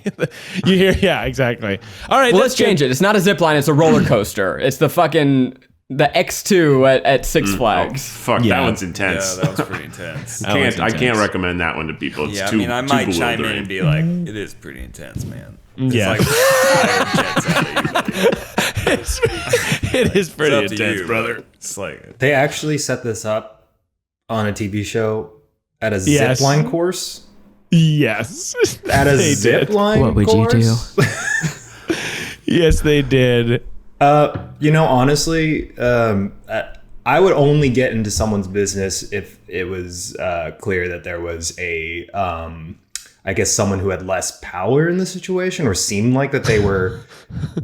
You hear? Yeah, exactly. All right,
Well, let's change it. It's not a zip line. It's a roller coaster. It's the X2 at Six Flags.
Fuck,
Yeah.
that one's
Yeah,
intense.
that was pretty intense.
I can't recommend that one to people. It's
Yeah,
too,
I mean, I
too
might chime in
bewildering.
and be like, it is pretty intense, man. It's
Yeah.
like fire jets out of you, buddy.
It is pretty
It's up to
intense,
you,
brother.
It's like,
They actually set this up on a TV show at a
Yes.
zipline course.
Yes,
At a
They did.
zipline
What would you do?
Yes, they did.
Honestly, I would only get into someone's business if it was clear that there was I guess someone who had less power in the situation or seemed like that they were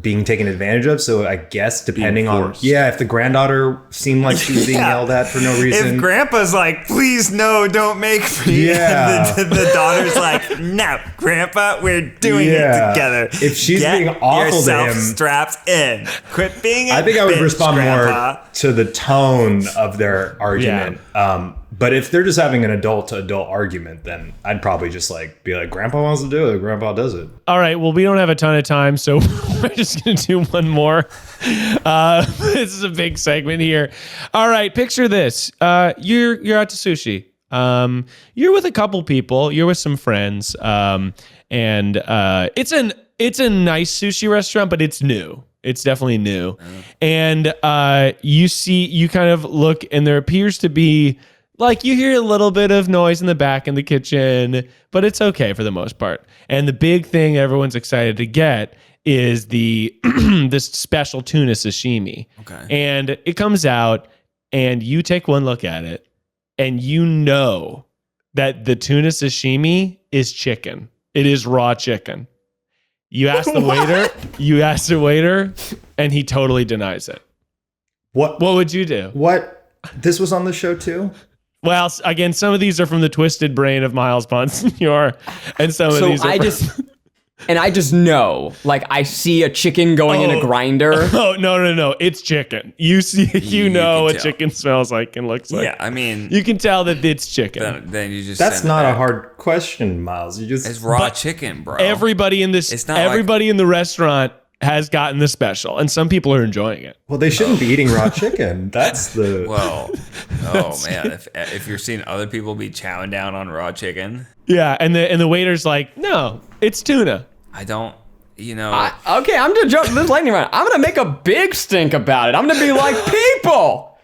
being taken advantage of. So I guess depending on,
forced.
if the granddaughter seemed like she was being
Yeah.
yelled at for no reason.
if grandpa's like, please no, don't make me.
Yeah.
And the daughter's like, no, grandpa, we're doing
Yeah.
it together.
If she's
Get
being awful to
yourself
him-
strapped in. Quit being a
I think I would
bitch,
respond
grandpa.
more to the tone of their argument. But if they're just having an adult to adult argument, then I'd probably just be like, Grandpa wants to do it. Grandpa does it.
All right. Well, we don't have a ton of time, so we're just gonna do one more. This is a big segment here. All right. Picture this. You're out to sushi. You're with a couple people. You're with some friends. And it's a nice sushi restaurant, but it's new. It's definitely new. And you kind of look, and there appears to be you hear a little bit of noise in the back in the kitchen, but it's okay for the most part. And the big thing everyone's excited to get is the this special tuna sashimi.
Okay.
And it comes out, and you take one look at it, and you know that the tuna sashimi is chicken. It is raw chicken. You ask the waiter, and he totally denies it.
What?
What would you do?
What? This was on the show too?
Well, again, some of these are from the twisted brain of Miles Bonsignore, and some of
So
these are
I just know, I see a chicken going in a grinder.
Oh, no. It's chicken. You know
can
what
tell.
chicken smells like and looks like.
Yeah, I mean,
You can tell that it's chicken.
then you just
That's
send it
not a
back.
hard question, Miles. You just
It's raw chicken, bro.
Everybody in
It's not
everybody in the restaurant has gotten the special, and some people are enjoying it.
well, they shouldn't be eating raw chicken. That's the
Well, oh man, if you're seeing other people be chowing down on raw chicken,
Yeah, and the waiter's like, no, it's tuna.
I don't,
Okay, I'm gonna jump this lightning round. I'm gonna make a big stink about it. I'm gonna be like, people.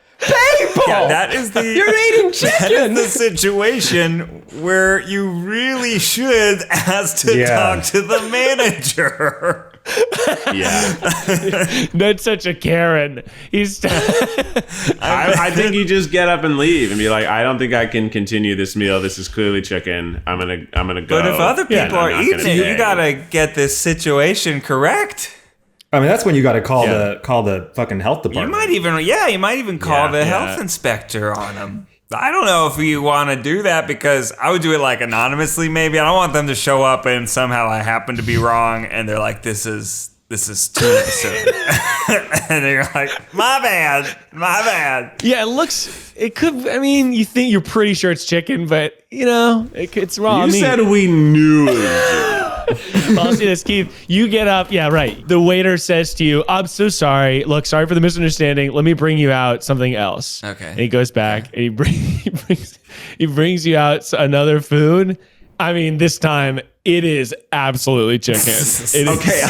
yeah, that is the
You're eating chicken.
That is the situation where you really should ask to
Yeah.
talk to the manager.
Yeah.
That's such a Karen. He's
I think you just get up and leave and be like, I don't think I can continue this meal. This is clearly chicken. I'm gonna go.
But if other people
Yeah, I'm
are
not
eating
gonna
it,
pay.
you gotta get this situation correct.
I mean, that's when you got to call the fucking health department.
You might even call the
Yeah.
health inspector on them. I don't know if you want to do that because I would do it anonymously. Maybe I don't want them to show up and somehow I happen to be wrong and they're like, "This is tuna," and you're like, "My bad."
Yeah, it could, I mean, you're pretty sure it's chicken, but, it's wrong.
You said we knew. It was
I'll see this, Keith. You get up. Yeah, right. The waiter says to you, I'm so sorry. Look, sorry for the misunderstanding. Let me bring you out something else.
Okay.
And he goes back and he brings you out another food. I mean, this time it is absolutely chicken. It is-
okay,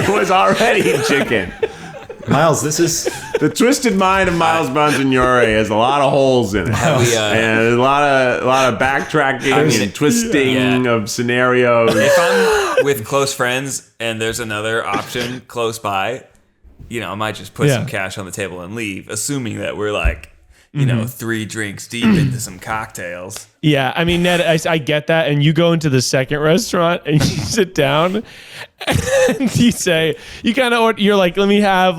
it was already chicken.
Miles, this is
The twisted mind of Miles Bonsignore has a lot of holes in it, and a lot of backtracking and twisting of scenarios.
If I'm with close friends and there's another option close by, I might just put some cash on the table and leave, assuming that we're you know, 3 drinks deep into some cocktails.
Yeah, I mean, Ned, I get that. And you go into the second restaurant and you sit down and you say, you're like, let me have,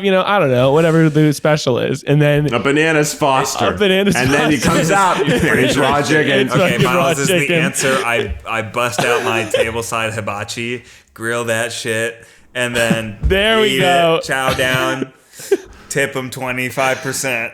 you know, I don't know, whatever the special is. And then
a bananas Foster.
A bananas
and then he
Foster.
comes out and it's raw chicken.
Okay,
fucking raw
Miles is the
chicken.
answer. I bust out my tableside hibachi, grill that shit, and then
There we
eat
go.
it, chow down, tip them 25%.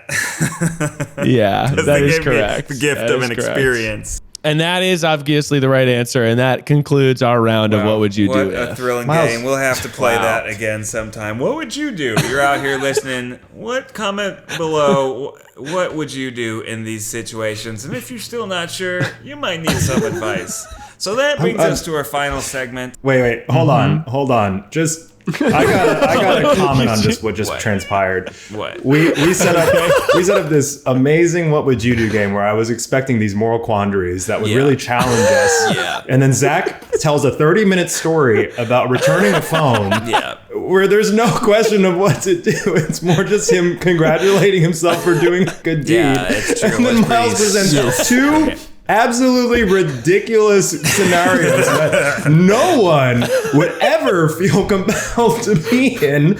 Yeah, that
They
is
gave me
correct.
the gift
That
of
is
an
correct.
experience.
And that is obviously the right answer. And that concludes our round of what would you do
What a
if.
thrilling
Miles.
game. We'll have to play
Wow.
that again sometime. What would you do? You're out here listening. What comment below? What would you do in these situations? And if you're still not sure, you might need some advice. So that brings us to our final segment.
Wait, hold on. Just I got a comment on just what just transpired.
What?
We set up this amazing what would you do game where I was expecting these moral quandaries that would
Yeah.
really challenge us.
Yeah.
And then Zach tells a 30-minute story about returning a phone.
Yeah.
Where there's no question of what to do. It's more just him congratulating himself for doing a good deed.
Yeah, it's true.
And then
It's
Miles
pretty-
presents 2 absolutely ridiculous scenarios that no one would ever feel compelled to be in.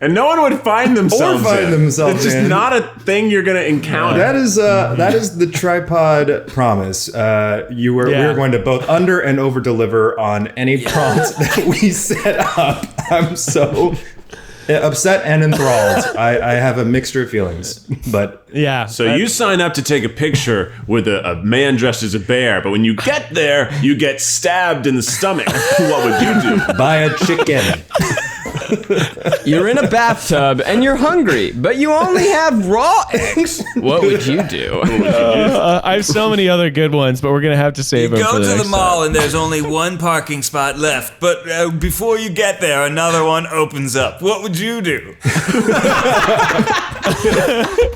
And no one would find themselves
themselves
It's just
in.
not a thing you're going to encounter.
That is the TryPod promise. We were going to both under and over deliver on any prompt that we set up. I'm so upset and enthralled. I have a mixture of feelings, but
Yeah.
So you sign up to take a picture with a man dressed as a bear, but when you get there, you get stabbed in the stomach. What would you do?
buy a chicken.
You're in a bathtub and you're hungry, but you only have raw eggs. What would you do?
I have so many other good ones, but we're going to have to save them
Go
for
to
the
the
next
mall and there's only one parking spot left, but before you get there, another one opens up. What would you do?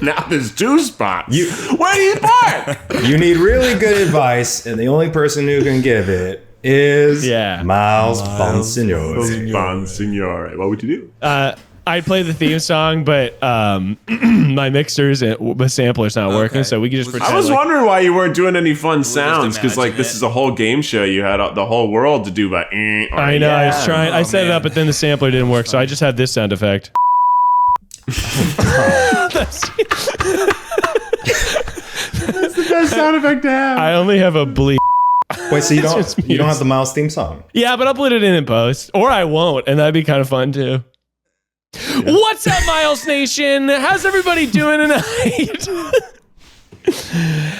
Now there's 2 spots. Where do you park?
You need really good advice, and the only person who can give it is Miles Bonsignore.
Bonsignore. What would you do?
I'd play the theme song, but my mixers and the sampler's not working, so we can just pretend
I was
like-
wondering why you weren't doing any fun sounds, because
imagine
this
it.
is a whole game show. You had the whole world to do, but
I know, I was trying. I set it
man.
up, but then the sampler didn't work, so I just had this sound effect.
That's the best sound effect to have.
I only have a bleep.
Wait, so you
just
don't have the Miles theme song?
Yeah, but I'll put it in post, or I won't, and that'd be kind of fun too. What's up, Miles Nation? How's everybody doing tonight?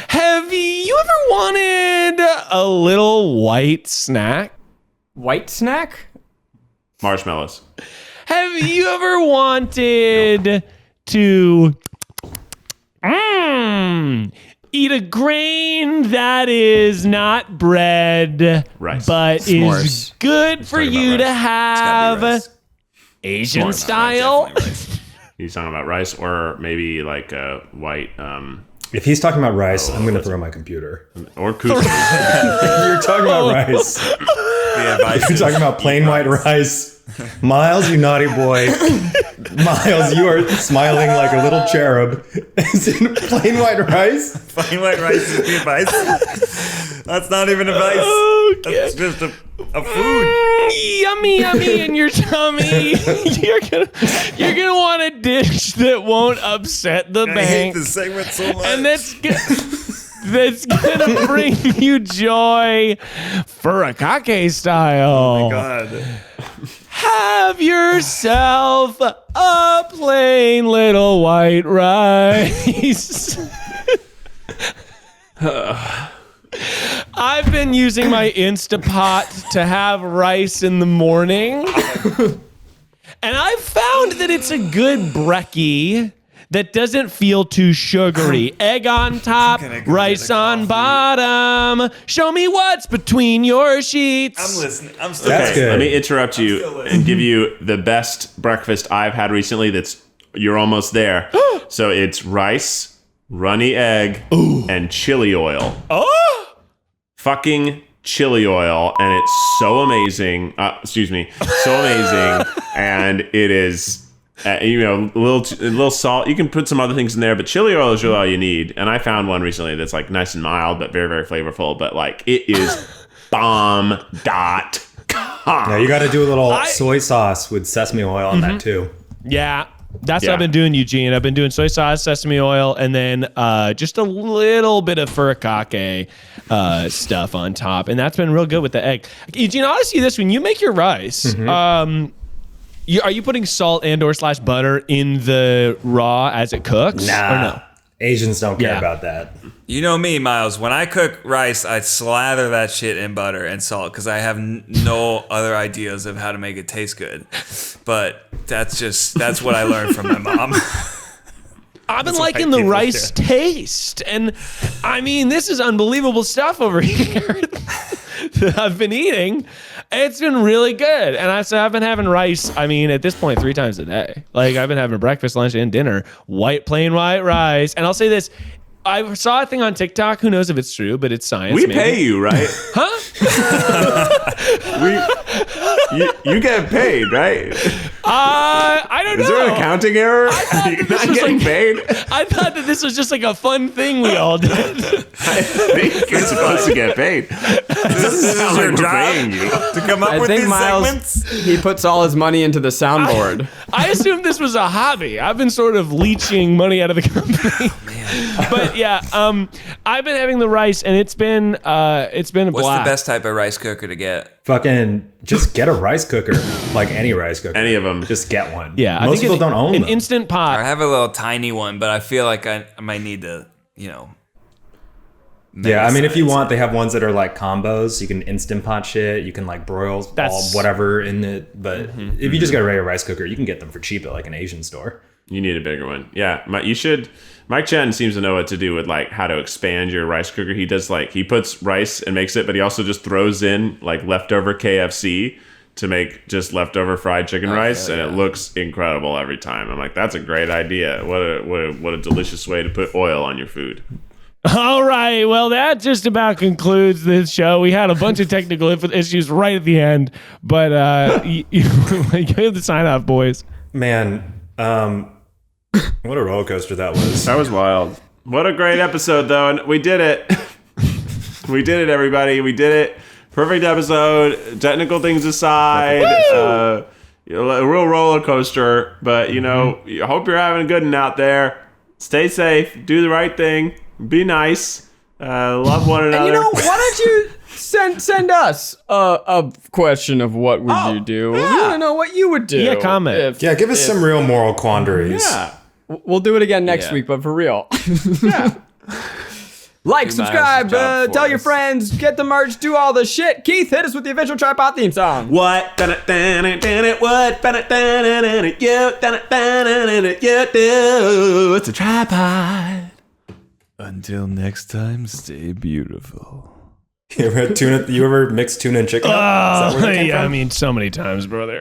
Have you ever wanted a little white snack?
White snack?
Marshmallows.
Have you ever wanted to eat a grain that is not bread,
Rice.
but
S'mores.
is good for
talking
you
about
to
rice.
have Asian
S'mores.
style?
Definitely rice.
He's talking about rice, or maybe like a white
If he's talking about rice, I'm going to throw my computer.
or couscous.
You're talking about rice.
The advice
You're
is
talking about plain white rice. Miles, you naughty boy. Miles, you are smiling like a little cherub. Is it plain white rice?
plain white rice is the advice. That's not even advice.
Okay.
That's just a food.
Yummy, yummy in your tummy. You're gonna want a dish that won't upset the
I hate
bank,
this segment so much.
and that's gonna bring you joy for a kake style.
God.
Have yourself a plain little white rice. I've been using my Instapot to have rice in the morning. And I've found that it's a good brekkie that doesn't feel too sugary. Egg on top,
gonna go
rice
get a
on
coffee.
bottom. Show me what's between your sheets.
I'm listening. I'm still
That's good.
Let me interrupt you
still listening.
and give you the best breakfast I've had recently. You're almost there. So it's rice, runny egg, and chili oil.
Oh!
Fucking chili oil, and it's so amazing. So amazing, and it is a little salt. You can put some other things in there, but chili oil is really all you need. And I found one recently that's like nice and mild, but very, very flavorful. But like it is bomb.com.
Yeah, you got to do a little soy sauce with sesame oil on that too.
Yeah. That's what I've been doing, Eugene. I've been doing soy sauce, sesame oil, and then just a little bit of furikake stuff on top. And that's been real good with the egg. Eugene, I'll ask you this. When you make your rice, are you putting salt and or / butter in the raw as it cooks?
Nah.
Or no?
Asians don't care about that.
You know me, Miles. When I cook rice, I slather that shit in butter and salt because I have no other ideas of how to make it taste good. But that's what I learned from my mom.
I've been liking the rice taste. And I mean, this is unbelievable stuff over here that I've been eating. It's been really good. And I've been having rice, I mean, at this point, 3 times a day. Like, I've been having breakfast, lunch, and dinner. Plain white rice. And I'll say this. I saw a thing on TikTok. Who knows if it's true, but it's science.
We pay you, right?
Huh?
You get paid, right?
I don't know.
Is there an accounting error? You're not getting paid?
I thought that this was just like a fun thing we all did.
I think you're supposed to get paid.
This is your
We're
job
paying you.
to come up
I
with
think
these
Miles,
segments.
he puts all his money into the soundboard.
I assumed this was a hobby. I've been sort of leeching money out of the company. But yeah, I've been having the rice, and it's been a
What's
blast.
the best type of rice cooker to get?
Fucking just get a rice cooker, like any rice cooker.
Any of them.
Just get one.
Yeah,
Most
I think
people don't own
an
them.
instant pot.
I have a little tiny one, but I feel like I might need to,
Yeah, I mean, if you
mega-size
want, they have ones that are like combos. You can instant pot shit. You can like broil all whatever in it. But if you just got a regular rice cooker, you can get them for cheap at like an Asian store.
You need a bigger one. Yeah, you should. Mike Chen seems to know what to do with like how to expand your rice cooker. He does he puts rice and makes it, but he also just throws in like leftover KFC to make just leftover fried chicken rice, and it looks incredible every time. I'm like, that's a great idea. What a delicious way to put oil on your food.
All right, well, that just about concludes this show. We had a bunch of technical issues right at the end, but you have the sign off, boys.
Man, what a roller coaster that was.
That was wild. What a great episode, though, and we did it. We did it, everybody. We did it. Perfect episode. Technical things aside, a real roller coaster. But I hope you're having a good one out there. Stay safe. Do the right thing. Be nice. Love one another.
And why don't you send us a question of what would you do? We want to know what you would do.
Yeah, comment.
Give us some real moral quandaries.
Yeah.
We'll do it again next week, but for real.
Yeah.
Like,
Do
subscribe,
Miles' job for
tell your
us.
friends, get the merch, do all the shit. Keith, hit us with the official TryPod theme song.
What? What? You do? It's a tripod.
Until next time, stay beautiful.
You ever mix tuna and chicken up? Is that where that came
Yeah,
from?
I mean, so many times, brother.